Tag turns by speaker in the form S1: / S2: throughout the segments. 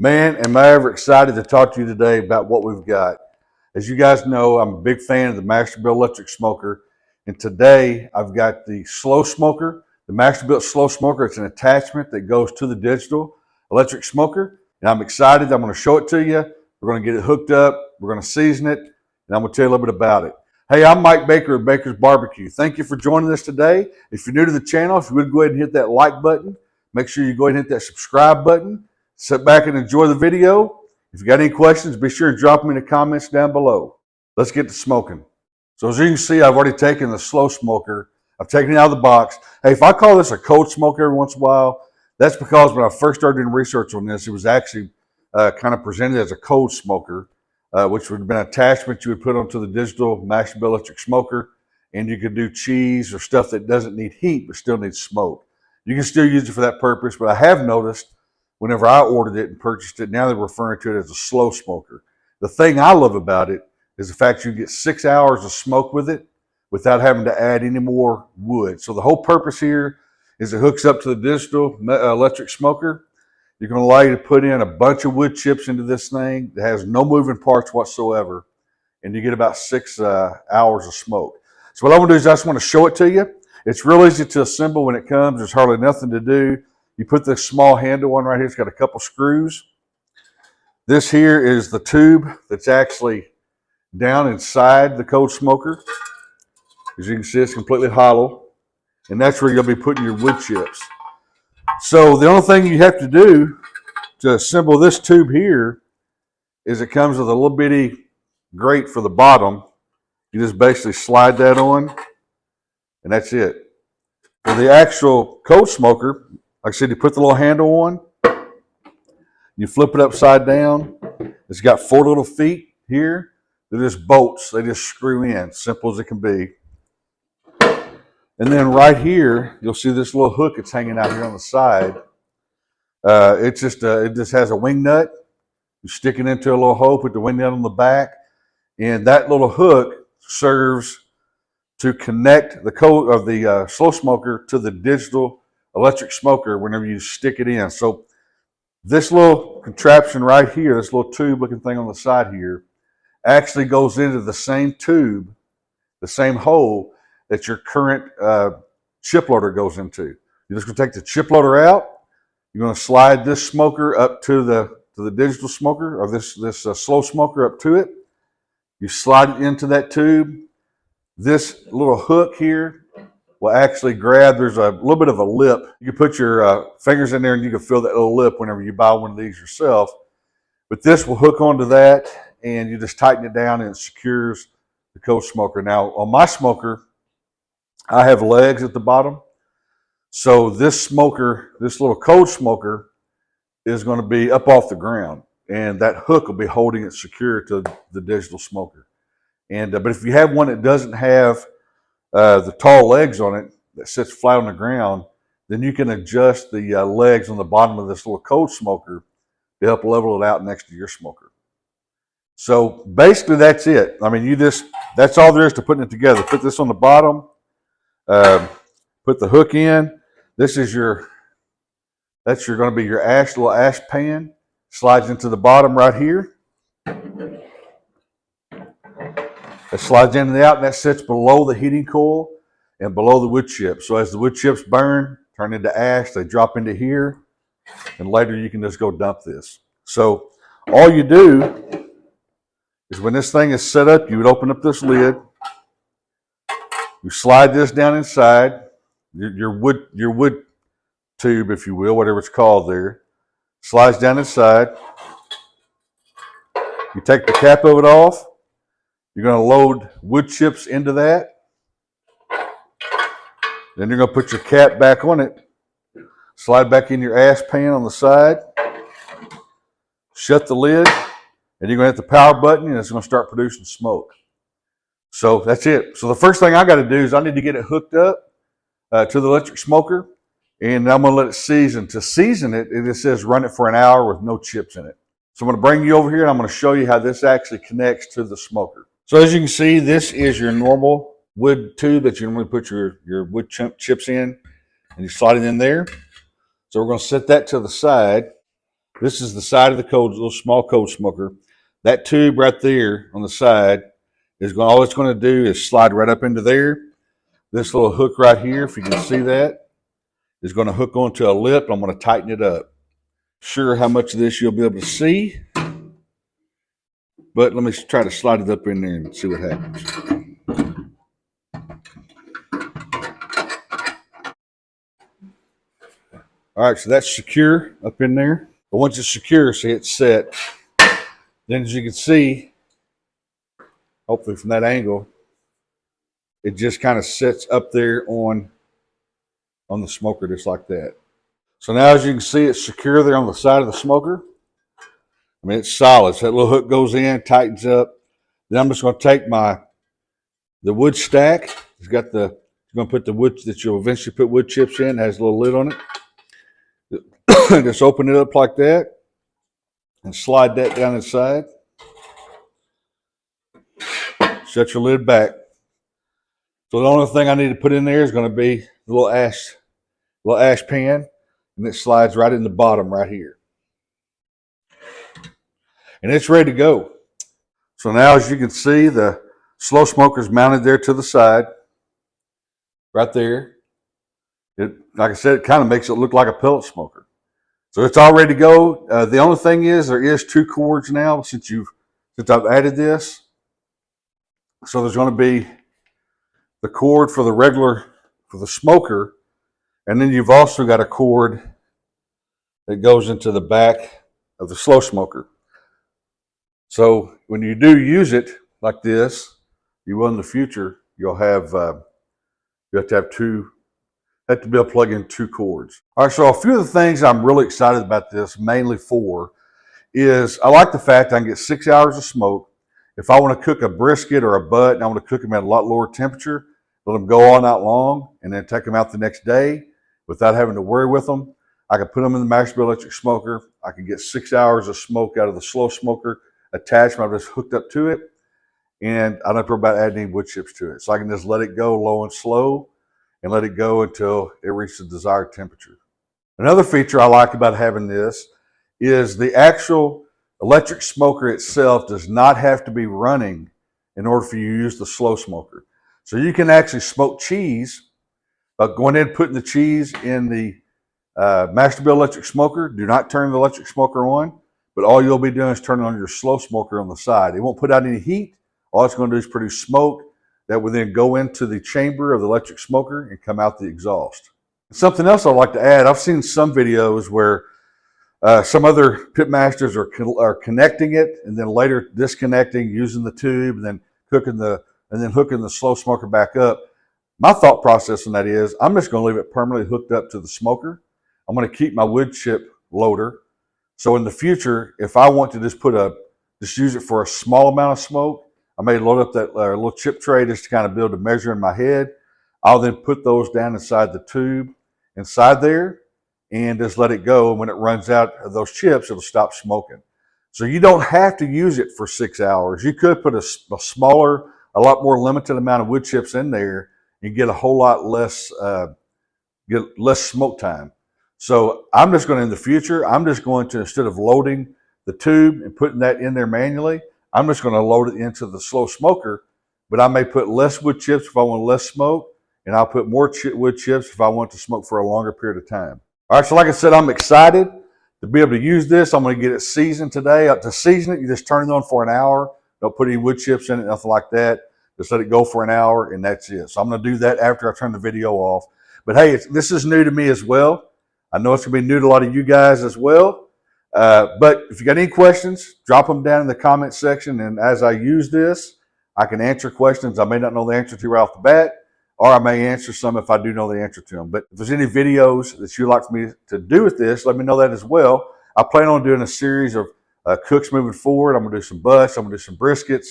S1: Man, am I ever excited to talk to you today about what we've got. As you guys know, I'm a big fan of the Masterbuilt Electric Smoker. And today I've got the Slow Smoker, the Masterbuilt Slow Smoker. It's an attachment that goes to the digital electric smoker. And I'm excited. I'm going to show it to you. We're going to get it hooked up. We're going to season it. And I'm going to tell you a little bit about it. Hey, I'm Mike Baker of Baker's Barbecue. Thank you for joining us today. If you're new to the channel, if you would go ahead and hit that like button, make sure you go ahead and hit that subscribe button. Sit back and enjoy the video. If you got any questions, be sure to drop them in the comments down below. Let's get to smoking. So as you can see, I've already taken the Slow Smoker. I've taken it out of the box. Hey, if I call this a cold smoker every once in a while, that's because when I first started doing research on this, it was actually kind of presented as a cold smoker, which would have been an attachment you would put onto the digital Masterbuilt Electric Smoker, and you could do cheese or stuff that doesn't need heat but still needs smoke. You can still use it for that purpose, but I have noticed whenever I ordered it and purchased it, now they're referring to it as a slow smoker. The thing I love about it is the fact you get 6 hours of smoke with it without having to add any more wood. So the whole purpose here is it hooks up to the digital electric smoker. You're going to allow you to put in a bunch of wood chips into this thing that has no moving parts whatsoever, and you get about 6 hours of smoke. So what I'm going to do is I just want to show it to you. It's real easy to assemble when it comes. There's hardly nothing to do. You put this small handle on right here. It's got a couple screws. This here is the tube that's actually down inside the cold smoker. As you can see, it's completely hollow. And that's where you'll be putting your wood chips. So the only thing you have to do to assemble this tube here is it comes with a little bitty grate for the bottom. You just basically slide that on, and that's it. For the actual cold smoker, like I said, you put the little handle on, you flip it upside down. It's got 4 little feet here. They're just bolts. They just screw in, simple as it can be. And then right here, you'll see this little hook that's hanging out here on the side. It just has a wing nut. You stick it into a little hole, put the wing nut on the back, and that little hook serves to connect the slow smoker to the digital electric smoker whenever you stick it in. So this little contraption right here, this little tube looking thing on the side here, actually goes into the same tube, the same hole that your current chip loader goes into. You're just going to take the chip loader out. You're going to slide this smoker up to the digital smoker, or this slow smoker up to it. You slide it into that tube. This little hook here will actually grab, there's a little bit of a lip. You can put your fingers in there and you can feel that little lip whenever you buy one of these yourself. But this will hook onto that, and you just tighten it down and it secures the cold smoker. Now on my smoker, I have legs at the bottom. So this smoker, this little cold smoker, is going to be up off the ground, and that hook will be holding it secure to the digital smoker. And but if you have one that doesn't have the tall legs on it, that sits flat on the ground, then you can adjust the legs on the bottom of this little cold smoker to help level it out next to your smoker. So basically that's it. I mean, that's all there is to putting it together. Put this on the bottom, put the hook in. This is going to be your little ash pan. Slides into the bottom right here. It slides in and out, and that sits below the heating coil and below the wood chips. So as the wood chips burn, turn into ash, they drop into here, and later you can just go dump this. So all you do is when this thing is set up, you would open up this lid, you slide this down inside, your wood tube, if you will, whatever it's called there, slides down inside. You take the cap of it off. You're going to load wood chips into that. Then you're going to put your cap back on it. Slide back in your ash pan on the side. Shut the lid. And you're going to hit the power button, and it's going to start producing smoke. So that's it. So the first thing I got to do is I need to get it hooked up to the electric smoker. And I'm going to let it season. To season it, it just says run it for an hour with no chips in it. So I'm going to bring you over here, and I'm going to show you how this actually connects to the smoker. So as you can see, this is your normal wood tube that you normally put your wood chips in, and you slide it in there. So we're going to set that to the side. This is the side of the little small cold smoker. That tube right there on the side is going. All it's going to do is slide right up into there. This little hook right here, if you can see that, is going to hook onto a lip. I'm going to tighten it up. Sure how much of this you'll be able to see, but let me try to slide it up in there and see what happens. All right, so that's secure up in there. But once it's secure, see it's set. Then as you can see, hopefully from that angle, it just kind of sits up there on the smoker just like that. So now as you can see, it's secure there on the side of the smoker. I mean, it's solid. So that little hook goes in, tightens up. Then I'm just going to take the wood stack. It's got you're going to put the wood that you'll eventually put wood chips in. It has a little lid on it. Just open it up like that and slide that down inside. Shut your lid back. So the only thing I need to put in there is going to be the little ash pan, and it slides right in the bottom right here. And it's ready to go. So now as you can see, the slow smoker is mounted there to the side, right there. Like I said, it kind of makes it look like a pellet smoker. So it's all ready to go. The only thing is there is 2 cords now since I've added this. So there's going to be the cord for the smoker, and then you've also got a cord that goes into the back of the slow smoker. So when you do use it like this, you will in the future, you'll have to be able to plug in 2 cords. All right, so a few of the things I'm really excited about this, mainly for, is I like the fact I can get 6 hours of smoke. If I want to cook a brisket or a butt and I want to cook them at a lot lower temperature, let them go all night long and then take them out the next day without having to worry with them. I can put them in the Masterbuilt Electric Smoker. I can get 6 hours of smoke out of the slow smoker attachment. I've just hooked up to it, and I don't have to worry about adding any wood chips to it. So I can just let it go low and slow and let it go until it reaches the desired temperature. Another feature I like about having this is the actual electric smoker itself does not have to be running in order for you to use the slow smoker. So you can actually smoke cheese by going in and putting the cheese in the Masterbuilt Electric Smoker. Do not turn the electric smoker on, but all you'll be doing is turning on your slow smoker on the side. It won't put out any heat. All it's going to do is produce smoke that will then go into the chamber of the electric smoker and come out the exhaust. Something else I'd like to add, I've seen some videos where some other pit masters are connecting it and then later disconnecting, using the tube, and then hooking the slow smoker back up. My thought process on that is I'm just going to leave it permanently hooked up to the smoker. I'm going to keep my wood chip loader. So in the future, if I want to just use it for a small amount of smoke, I may load up that little chip tray just to kind of be able to measure in my head. I'll then put those down inside the tube inside there and just let it go. And when it runs out of those chips, it'll stop smoking. So you don't have to use it for 6 hours. You could put a smaller, a lot more limited amount of wood chips in there and get a whole lot less, get less smoke time. So I'm just going to, in the future, I'm just going to, instead of loading the tube and putting that in there manually, I'm just going to load it into the slow smoker, but I may put less wood chips if I want less smoke, and I'll put more wood chips if I want to smoke for a longer period of time. All right, so like I said, I'm excited to be able to use this. I'm going to get it seasoned today. To season it, you just turn it on for an hour. Don't put any wood chips in it, nothing like that. Just let it go for an hour, and that's it. So I'm going to do that after I turn the video off. But hey, this is new to me as well. I know it's going to be new to a lot of you guys as well. But if you got any questions, drop them down in the comment section. And as I use this, I can answer questions I may not know the answer to right off the bat, or I may answer some if I do know the answer to them. But if there's any videos that you'd like for me to do with this, let me know that as well. I plan on doing a series of cooks moving forward. I'm going to do some butts. I'm going to do some briskets,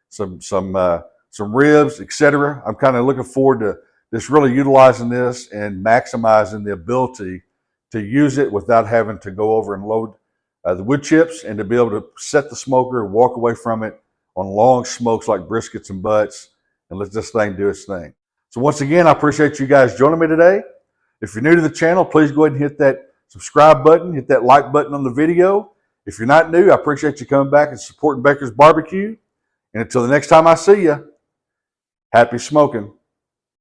S1: some ribs, etc. I'm kind of looking forward to just really utilizing this and maximizing the ability to use it without having to go over and load the wood chips, and to be able to set the smoker and walk away from it on long smokes like briskets and butts and let this thing do its thing. So once again, I appreciate you guys joining me today. If you're new to the channel, please go ahead and hit that subscribe button, hit that like button on the video. If you're not new, I appreciate you coming back and supporting Baker's Barbecue. And until the next time I see you, happy smoking.